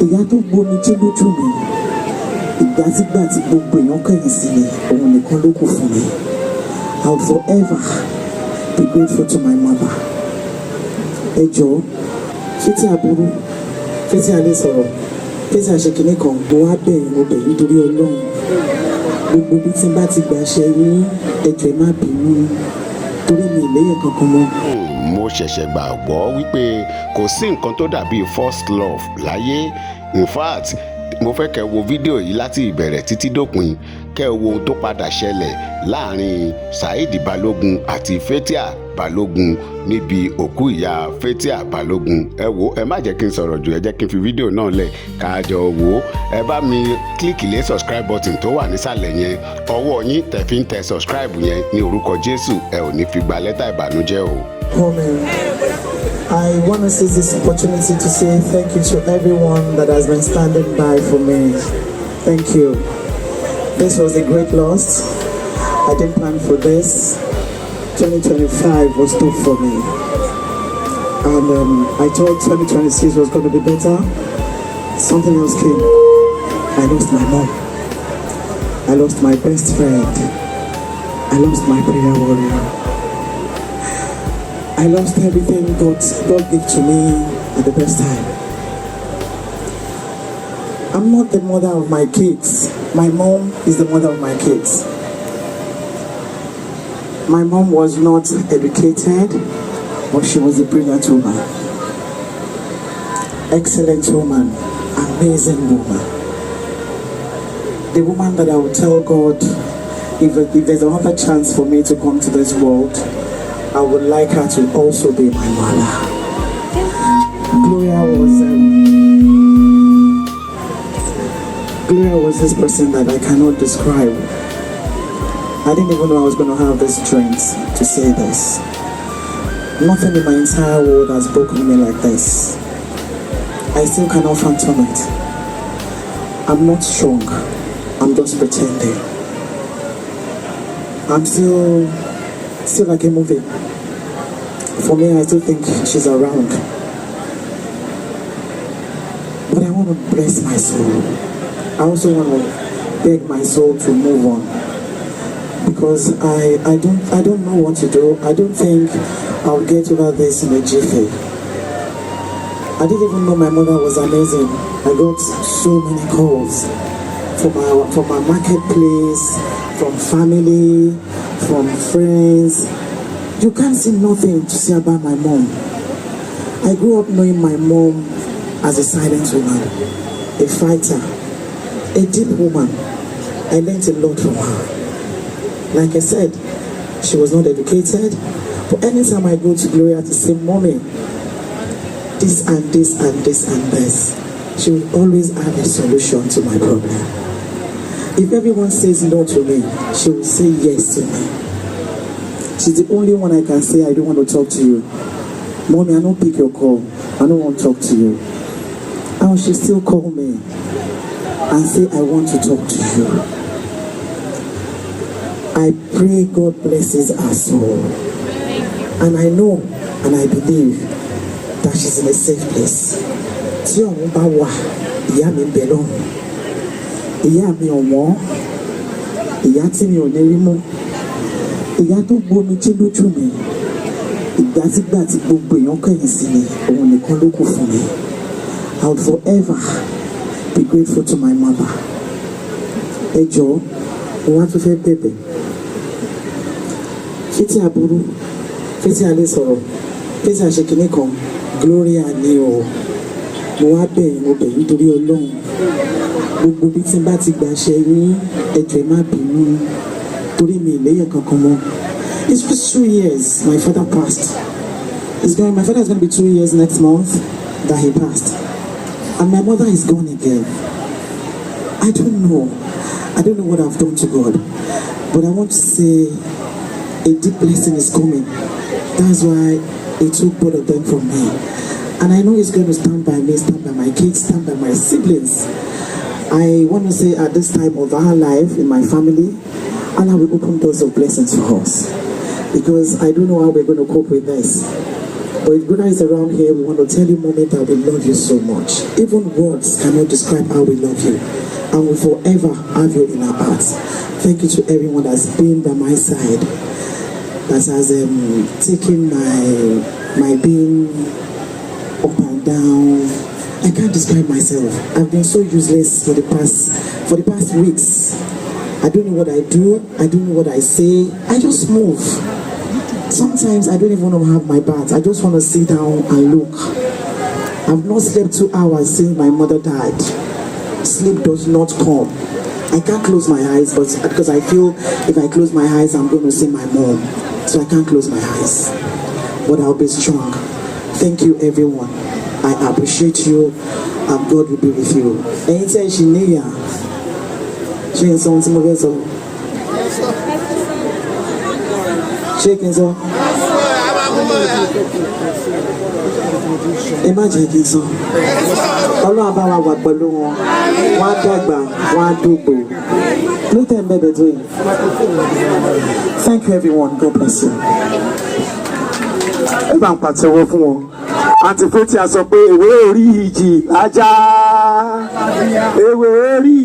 ìyá tó gbomi tí lójú mi, ìgbà tí gbogbo èèyàn kẹ̀yìn sí mi, òun nìkan ló kù fún mi. I will forever be grateful to my mother. Ẹ jọ̀ọ́, ṣé tí aburú, ṣé tí a lè sọ̀rọ̀, ṣé tí a ṣe kìíní kan, mo wá bẹ̀yìn mo bẹ̀ nítorí Ọlọ́run. Gbogbo bí tí n bá ti gbà ṣe yín, ẹ jọ̀ọ́ ẹ má bínú, torí mi ìléyè kankan mọ́. Mo ṣẹ̀ṣẹ̀ gbàgbọ́ wípé kò sí nǹkan tó dàbí first love láyé. In fact, mo fẹ́ kẹ́ wo fídíò yìí láti ìbẹ̀rẹ̀ títí dópin, kẹ́ wo ohun tó padà ṣẹlẹ̀ láàrin Saheed Balogun àti Fathia Balogun níbi òkú ìyá Fathia Balogun. Ẹ wo, ẹ má jẹ́ kí n sọ̀rọ̀ jù, ẹ jẹ́ kí n fi fídíò náà lẹ̀ ká jọ wò ó. Ẹ bá mi kílíkì lé subscribe button tó wà nísàlẹ̀ yẹn, ọwọ́ yín tẹ̀ fi ń tẹ subscribe yẹn ní orúkọ Jésù, ẹ ò ní fi gba lẹ́tà ìbànújẹ́ o. Amen. I want to seize this opportunity to say thank you to everyone that has been standing by for me. Thank you. This was a great loss. I didn't plan for this. 2025 was tough for me. And I thought 2026 was going to be better. Something else came. I lost my mom. I lost my best friend. I lost my prayer warrior. I lost everything God gave to me at the best time. I'm not the mother of my kids. My mom is the mother of my kids. My mom was not educated, but she was a brilliant woman. Excellent woman, amazing woman. The woman that I would tell God, if there's another chance for me to come to this world, I would like her to also be my mother. Gloria was this person that I cannot describe. I didn't even know I was going to have this strength to say this. Nothing in my entire world has broken me like this. I still cannot fathom it. I'm not strong. I'm just pretending. I'm still like a movie. For me, I still think she's around. But I want to bless my soul. I also want to beg my soul to move on. Because I don't know what to do. I don't think I'll get over this in a jiffy. I didn't even know my mother was amazing. I got so many calls from my marketplace, from family, from friends. You can't see nothing to say about my mom. I grew up knowing my mom as a silent woman, a fighter, a deep woman. I learned a lot from her. Like I said, she was not educated, but anytime I go to Gloria to say, Mommy, this and this and this and this, she will always have a solution to my problem. If everyone says no to me, she will say yes to me. She's the only one I can say, I don't want to talk to you. Mommy, I don't pick your call. I don't want to talk to you. And she still call me and say, I want to talk to you. I pray God blesses her soul. And I know and I believe that she's in a safe place. Tí ọ̀hún bá wà, ìyá mi ń bẹ lọ́run. Ìyá mi ọ̀wọ́n, ìyá tí mi ò ní rí mọ́. Ìyá tó gbomi tí lójú mi, ìgbà tí gbogbo èèyàn kẹ̀yìn sí mi, òun nìkan ló kù fún mi. I will forever be grateful to my mother. Ẹ jọ̀ọ́, mo wá tún fẹ́ bẹ̀bẹ̀. Ṣé tí aburú, ṣé tí a lè sọ̀rọ̀, ṣé tí a ṣe kìíní kan, Gloria ni o. Mo wá bẹ̀yìn mo bẹ̀ nítorí Ọlọ́run. Gbogbo bí tí n bá ti gbà ṣe yín, ẹ jọ̀ọ́ ẹ má bínú. Torí mi ìléyè kankan mọ́. It's just 2 years my father passed. My father is going to be 2 years next month that he passed. And my mother is gone again. I don't know what I've done to God. But I want to say a deep blessing is coming. That's why he took both of them from me. And I know he's going to stand by me, stand by my kids, stand by my siblings. I want to say at this time of our life in my family, Allah will open doors of blessings for us. Because I don't know how we're going to cope with this. But if Brother is around here, we want to tell you, Mommy, that we love you so much. Even words cannot describe how we love you. And we forever have you in our hearts. Thank you to everyone that's been by my side, that has taken my being up and down. I can't describe myself. I've been so useless for the past weeks. I don't know what I do. I don't know what I say. I just move. Sometimes I don't even want to have my bath. I just want to sit down and look. I've not slept 2 hours since my mother died. Sleep does not come. I can't close my eyes because I feel if I close my eyes, I'm going to see my mom. So I can't close my eyes. But I'll be strong. Thank you, everyone. I appreciate you. God will be with you. And it says, Shaking so. Imagine so. Ọlọ́run àbá wa wà pẹ̀lú wọn. Wọ́n á dàgbà, wọ́n á dógbò. Look at them doing. Thank you, everyone. God bless you. Ẹ bá ń pàtẹ́wọ́ fún wọn. Àǹtí Fathia sọ pé ewé orí ìjì ajá. Ewé orí.